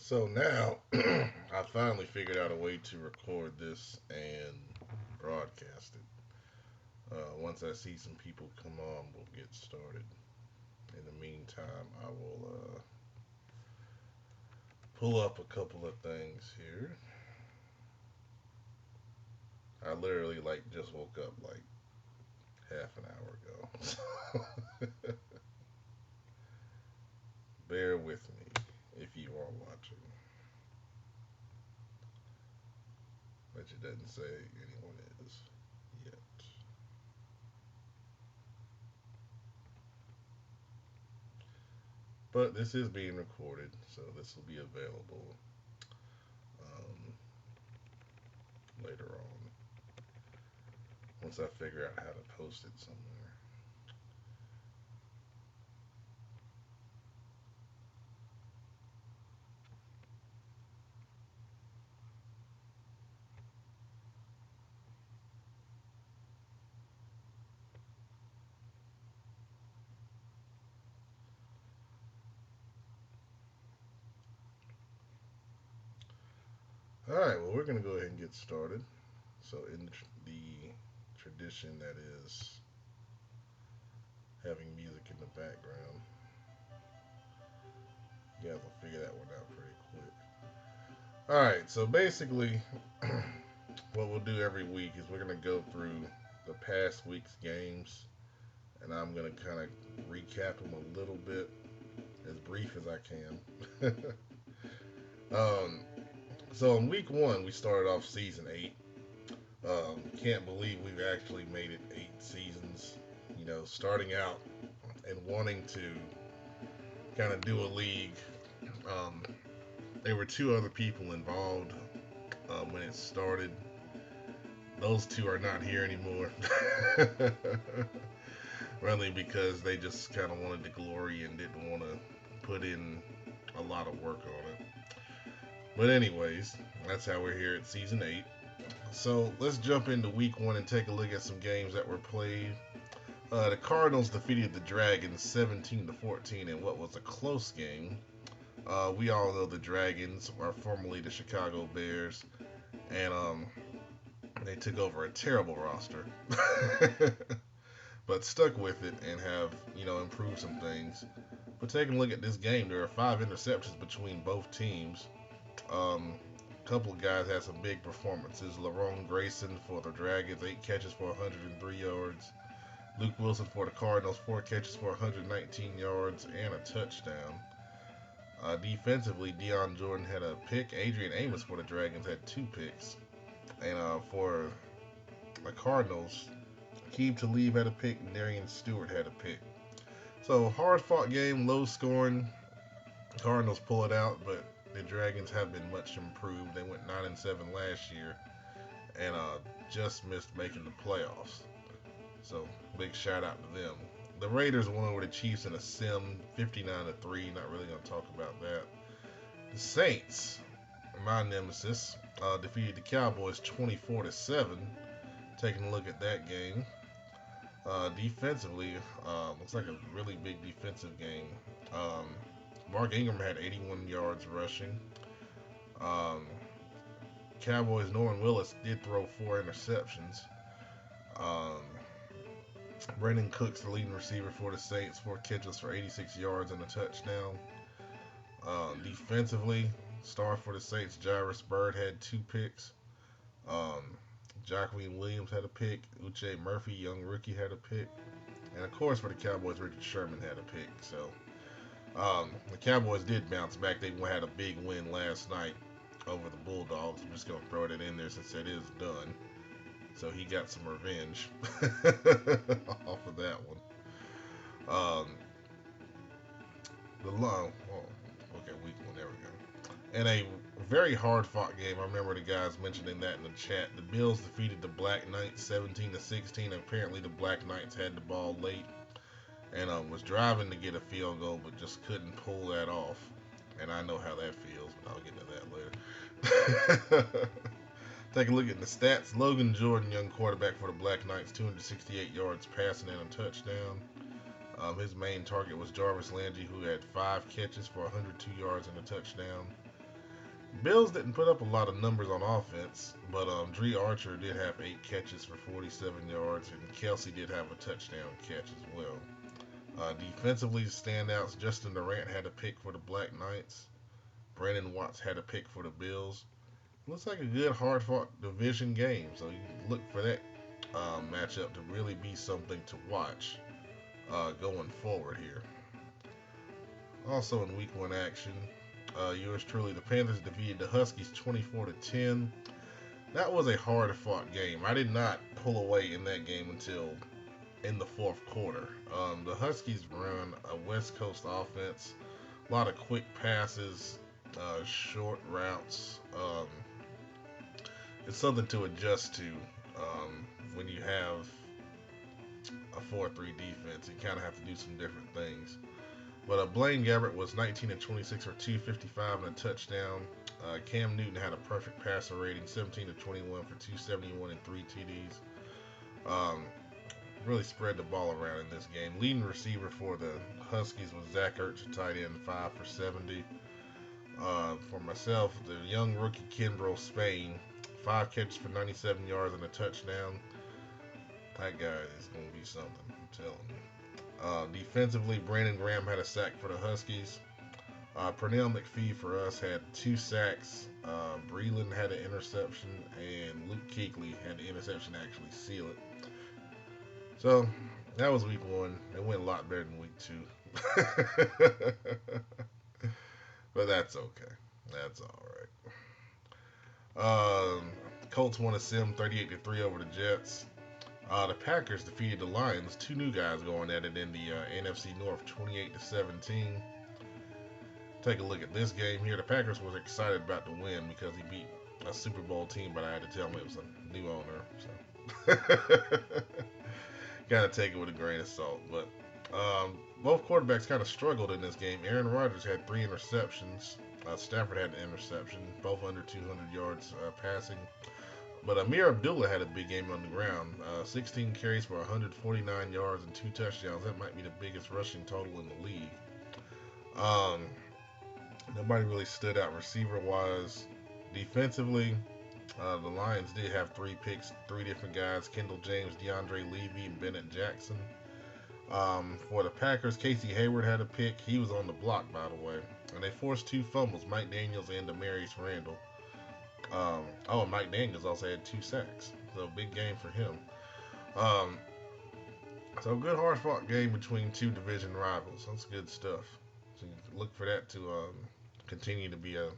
So now I finally figured out a way to record this and broadcast it. Once I see some people come on, we'll get started. In the meantime, I will pull up a couple of things here. I literally just woke up like half an hour ago. So bear with me if you are watching. But it doesn't say anyone is yet. But this is being recorded, so this will be available um, later on once I figure out how to post it somewhere. All right, well, we're going to go ahead and get started. So, in the tradition that is having music in the background, you guys will figure that one out pretty quick. All right, so basically, what we'll do every week is we're going to go through the past week's games, and I'm going to kind of recap them a little bit, as brief as I can. um, so, in week one, we started off season 8. Can't believe we've actually made it 8 seasons. You know, starting out and wanting to kind of do a league. Um, there were two other people involved when it started. Those two are not here anymore. Really, because they just kind of wanted the glory and didn't want to put in a lot of work on it. But, anyways, that's how we're here at season 8. So, let's jump into week one and take a look at some games that were played. The Cardinals defeated the Dragons 17-14 in what was a close game. We all know the Dragons are formerly the Chicago Bears, and they took over a terrible roster, but stuck with it and have improved some things. But taking a look at this game, there are 5 interceptions between both teams. A couple of guys had some big performances. Lerone Grayson for the Dragons, 8 catches for 103 yards. Luke Wilson for the Cardinals, 4 catches for 119 yards and a touchdown. Defensively, Deion Jordan had a pick. Adrian Amos for the Dragons had 2 picks. And for the Cardinals, Akeem Talib had a pick, and Darian Stewart had a pick. So, hard fought game, low scoring. Cardinals pull it out, but the Dragons have been much improved. They went 9-7 last year and just missed making the playoffs. So, big shout out to them. The Raiders won over the Chiefs in a sim, 59-3. Not really going to talk about that. The Saints, my nemesis, defeated the Cowboys 24-7. Taking a look at that game. Defensively, looks like a really big defensive game. Mark Ingram had 81 yards rushing. Um, Cowboys' Norman Willis did throw 4 interceptions. Um, Brandon Cooks, the leading receiver for the Saints, 4 catches for 86 yards and a touchdown. Defensively, star for the Saints, Jairus Byrd had 2 picks. Jacqueline Williams had a pick. Uche Murphy, young rookie, had a pick. And of course, for the Cowboys, Richard Sherman had a pick. So the Cowboys did bounce back. They had a big win last night over the Bulldogs. I'm just going to throw that in there since it is done. So he got some revenge off of that one. Um, the long, oh, okay, week one, there we go. And a very hard fought game. I remember the guys mentioning that in the chat. The Bills defeated the Black Knights 17-16. Apparently, the Black Knights had the ball late and was driving to get a field goal, but just couldn't pull that off. And I know how that feels, but I'll get into that later. Take a look at the stats. Logan Jordan, young quarterback for the Black Knights, 268 yards passing and a touchdown. His main target was Jarvis Landry, who had 5 catches for 102 yards and a touchdown. Bills didn't put up a lot of numbers on offense, but Dree Archer did have 8 catches for 47 yards, and Kelsey did have a touchdown catch as well. Defensively, standouts: Justin Durant had a pick for the Black Knights. Brandon Watts had a pick for the Bills. Looks like a good, hard-fought division game, so you look for that matchup to really be something to watch going forward here. Also in Week 1 action, yours truly, the Panthers defeated the Huskies 24-10. That was a hard-fought game. I did not pull away in that game until in the fourth quarter. The Huskies run a West Coast offense, a lot of quick passes, short routes. It's something to adjust to when you have a 4-3 defense. You kind of have to do some different things. But Blaine Gabbert was 19-26 for 255 and a touchdown. Cam Newton had a perfect passer rating, 17-21 for 271 and 3 TDs. Really spread the ball around in this game. Leading receiver for the Huskies was Zach Ertz, tight end, 5 for 70. For myself, the young rookie Kenbro Spain, 5 catches for 97 yards and a touchdown. That guy is going to be something, I'm telling you. Defensively, Brandon Graham had a sack for the Huskies. Pernell McPhee for us had 2 sacks. Breland had an interception, and Luke Kuechly had the interception to actually seal it. So, that was Week 1. It went a lot better than Week 2. But that's okay. That's alright. Colts won a sim 38-3 over the Jets. The Packers defeated the Lions. 2 new guys going at it in the NFC North, 28-17. Take a look at this game here. The Packers was excited about the win because he beat a Super Bowl team, but I had to tell him it was a new owner. So gotta take it with a grain of salt. But both quarterbacks kind of struggled in this game. Aaron Rodgers had 3 interceptions. Stafford had an interception, both under 200 yards passing. But Amir Abdullah had a big game on the ground. 16 carries for 149 yards and 2 touchdowns. That might be the biggest rushing total in the league. Nobody really stood out receiver-wise. Defensively, the Lions did have 3 picks, 3 different guys: Kendall James, DeAndre Levy, and Bennett Jackson. For the Packers, Casey Hayward had a pick. He was on the block, by the way. And they forced 2 fumbles, Mike Daniels and Demarius Randall. And Mike Daniels also had 2 sacks. So big game for him. So good hard-fought game between 2 division rivals. That's good stuff. So you look for that to continue to be a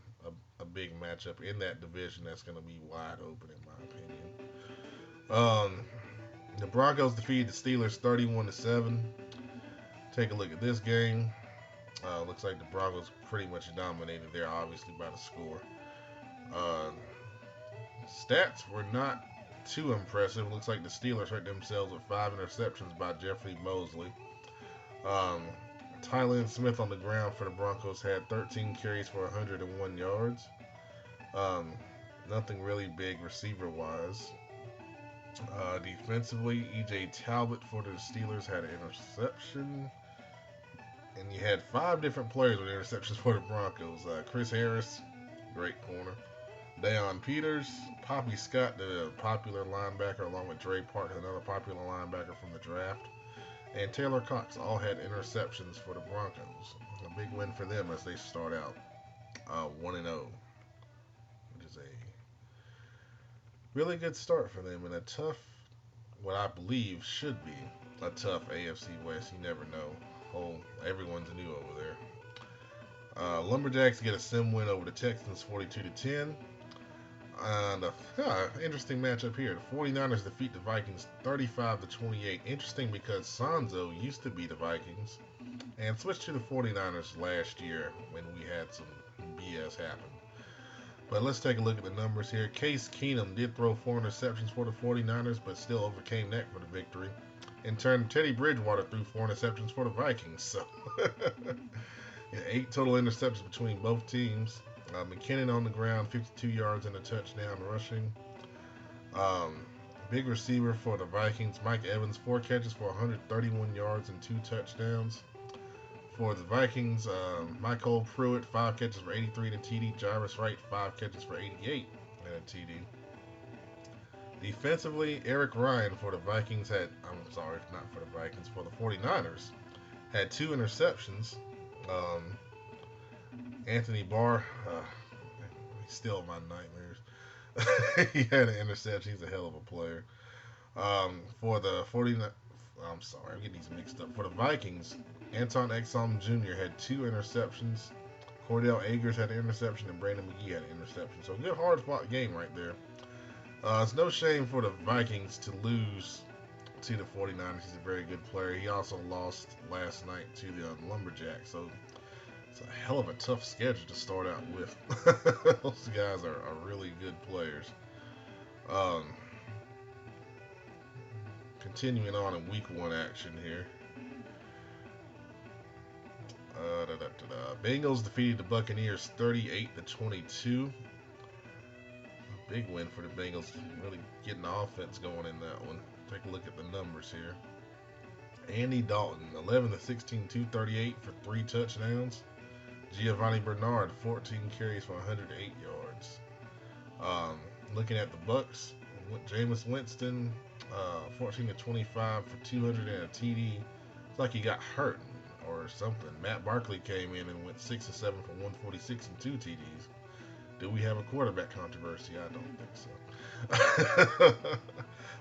big matchup in that division. That's going to be wide open in my opinion. The Broncos defeated the Steelers 31-7. Take a look at this game. Looks like the Broncos pretty much dominated there, obviously, by the score. Stats were not too impressive. Looks like the Steelers hurt themselves with 5 interceptions by Jeffrey Mosley. Tylen Smith on the ground for the Broncos had 13 carries for 101 yards. Nothing really big receiver-wise. Defensively, E.J. Talbot for the Steelers had an interception. And you had 5 different players with interceptions for the Broncos. Chris Harris, great corner. Deion Peters, Poppy Scott, the popular linebacker, along with Dre Park, another popular linebacker from the draft, and Taylor Cox all had interceptions for the Broncos. A big win for them as they start out 1-0, which is a really good start for them in a tough, what I believe should be a tough AFC West. You never know. Everyone's new over there. Lumberjacks get a sim win over the Texans 42-10. And interesting matchup here. The 49ers defeat the Vikings 35-28. Interesting because Sanzo used to be the Vikings and switched to the 49ers last year when we had some BS happen. But let's take a look at the numbers here. Case Keenum did throw 4 interceptions for the 49ers, but still overcame that for the victory. In turn, Teddy Bridgewater threw 4 interceptions for the Vikings. So 8 total interceptions between both teams. McKinnon on the ground, 52 yards and a touchdown rushing. Big receiver for the Vikings, Mike Evans, 4 catches for 131 yards and 2 touchdowns. For the Vikings, Michael Pruitt, 5 catches for 83 and a TD. Jarvis Wright, 5 catches for 88 and a TD. Defensively, Eric Ryan for the Vikings I'm sorry, not for the Vikings, for the 49ers, had 2 interceptions. Um, Anthony Barr, he's still my nightmares. He had an interception. He's a hell of a player. For the 49, I'm sorry, I'm getting these mixed up. For the Vikings, Anton Exum Jr. had 2 interceptions. Cordell Agers had an interception, and Brandon McGee had an interception. So a good hard fought game right there. It's no shame for the Vikings to lose to the 49ers. He's a very good player. He also lost last night to the Lumberjacks. So it's a hell of a tough schedule to start out with. Those guys are really good players. Continuing on in Week 1 action here. Bengals defeated the Buccaneers 38-22. Big win for the Bengals. Really getting the offense going in that one. Take a look at the numbers here. Andy Dalton, 11-16, 238 for 3 touchdowns. Giovanni Bernard, 14 carries for 108 yards. Looking at the Bucks, Jameis Winston, 14-25 for 200 and a TD. It's like he got hurt or something. Matt Barkley came in and went 6-7 for 146 and 2 TDs. Do we have a quarterback controversy? I don't think so.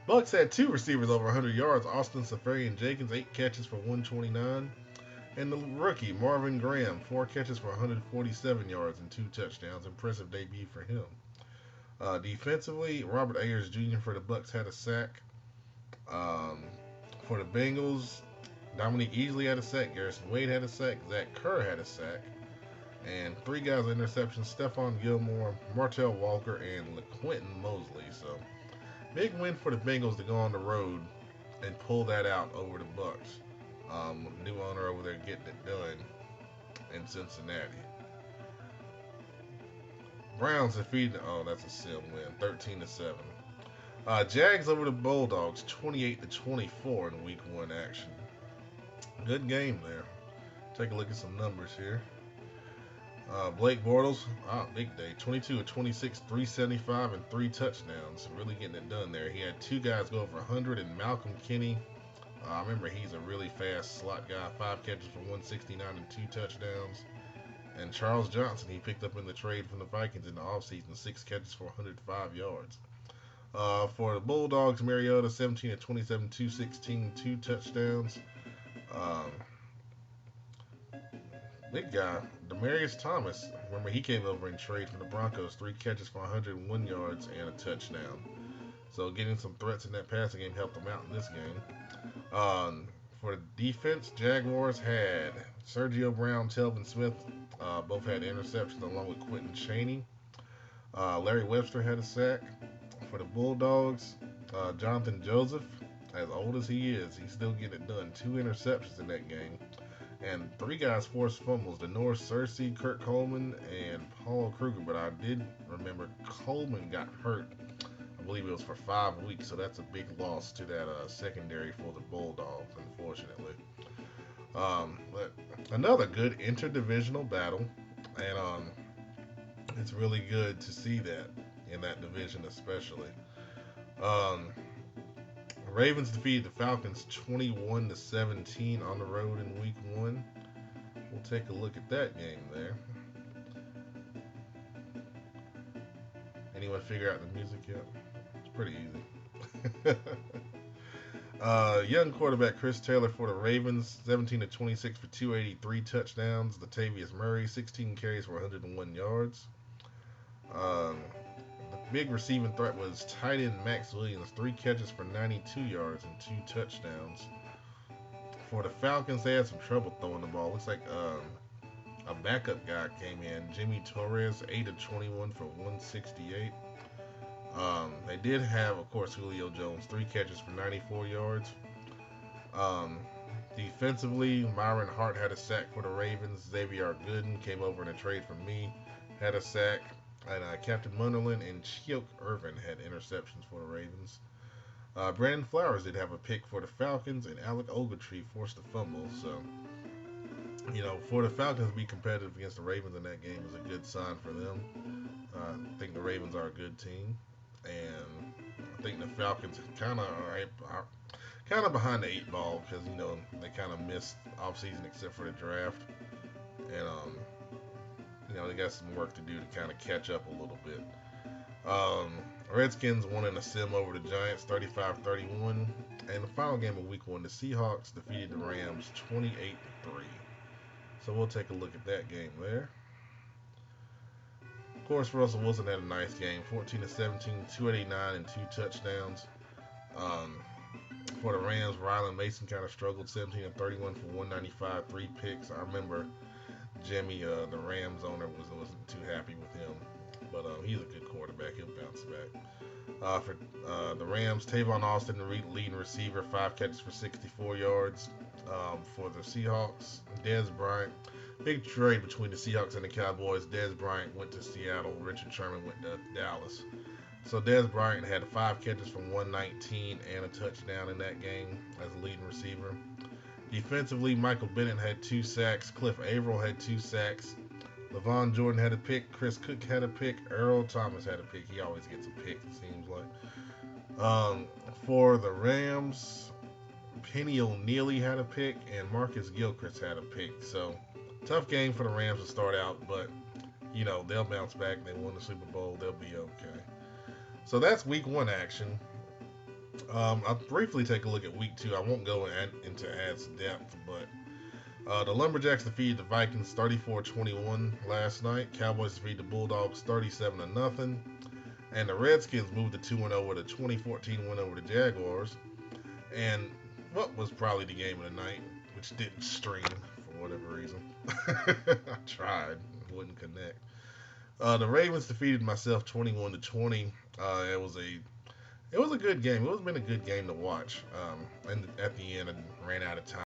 Bucks had 2 receivers over 100 yards. Austin Seferian-Jenkins, 8 catches for 129. And the rookie, Marvin Graham, 4 catches for 147 yards and 2 touchdowns. Impressive debut for him. Defensively, Robert Ayers Jr. for the Bucks had a sack. For the Bengals, Dominique Easley had a sack. Garrison Wade had a sack. Zach Kerr had a sack. And 3 guys with interceptions: Stephon Gilmore, Martell Walker, and LaQuinton Mosley. So, big win for the Bengals to go on the road and pull that out over the Bucks. New owner over there getting it done in Cincinnati. Browns defeated, that's a sim win, 13-7. Jags over the Bulldogs, 28-24 in Week 1 action. Good game there. Take a look at some numbers here. Blake Bortles, big day, 22-26, 375 and 3 touchdowns. Really getting it done there. He had 2 guys go over 100, and Malcolm Kinney, I remember he's a really fast slot guy, 5 catches for 169 and 2 touchdowns. And Charles Johnson, he picked up in the trade from the Vikings in the offseason, 6 catches for 105 yards. For the Bulldogs, Mariota, 17-27, 216, 2 touchdowns. Big guy, Demaryius Thomas, remember he came over in trade from the Broncos, 3 catches for 101 yards and a touchdown. So getting some threats in that passing game helped them out in this game. For the defense, Jaguars had Sergio Brown, Telvin Smith, both had interceptions along with Quentin Chaney. Larry Webster had a sack. For the Bulldogs, Jonathan Joseph, as old as he is, he's still getting it done. 2 interceptions in that game. And 3 guys forced fumbles: Denor Searcy, Kurt Coleman, and Paul Kruger. But I did remember Coleman got hurt. I believe it was for 5 weeks, so that's a big loss to that secondary for the Bulldogs, unfortunately. But another good interdivisional battle, and it's really good to see that in that division especially. Ravens defeated the Falcons 21-17 on the road in Week 1. We'll take a look at that game there. Anyone figure out the music yet? It's pretty easy. Young quarterback Chris Taylor for the Ravens, 17-26 for 283 touchdowns. Latavius Murray, 16 carries for 101 yards. The big receiving threat was tight end Max Williams, 3 catches for 92 yards and 2 touchdowns. For the Falcons, they had some trouble throwing the ball. Looks like a backup guy came in, Jimmy Torres, 8-21 for 168. They did have, of course, Julio Jones, 3 catches for 94 yards. Defensively, Myron Hart had a sack for the Ravens. Xavier Gooden came over in a trade from me, had a sack. And Captain Munderland and Chioke Irvin had interceptions for the Ravens. Brandon Flowers did have a pick for the Falcons, and Alec Ogletree forced a fumble. So For the Falcons to be competitive against the Ravens in that game is a good sign for them. I think the Ravens are a good team, and I think the Falcons are kind of behind the eight ball because they kind of missed off season except for the draft, and they got some work to do to kind of catch up a little bit. Um, Redskins won in a sim over the Giants 35-31. And the final game of week one, the Seahawks defeated the Rams 28-3. So we'll take a look at that game there. Of course, Russell Wilson had a nice game 14-17, 289, and two touchdowns. Um, for the Rams, Rylan Mason kind of struggled 17-31 for 195, three picks. I remember Jimmy, the Rams owner, wasn't too happy with him. But he's a good quarterback. He'll bounce back. For the Rams, Tavon Austin, the leading receiver, 5 catches for 64 yards. For the Seahawks, Dez Bryant. Big trade between the Seahawks and the Cowboys. Dez Bryant went to Seattle. Richard Sherman went to Dallas. So Dez Bryant had 5 catches for 119 and a touchdown in that game as a leading receiver. Defensively, Michael Bennett had 2 sacks. Cliff Averill had 2 sacks. Levon Jordan had a pick. Chris Cook had a pick. Earl Thomas had a pick. He always gets a pick, it seems like. For the Rams, Penny O'Neally had a pick, and Marcus Gilchrist had a pick. So, tough game for the Rams to start out, but, they'll bounce back. They won the Super Bowl. They'll be okay. So, that's week one action. I'll briefly take a look at week two. I won't go into as depth, but the Lumberjacks defeated the Vikings 34-21 last night. Cowboys defeated the Bulldogs 37-0. And the Redskins moved to 2-0 with a 2014 win over the Jaguars. And what was probably the game of the night, which didn't stream for whatever reason. I tried, wouldn't connect. The Ravens defeated myself 21-20. It was a good game. It was been a good game to watch. And at the end, I ran out of time.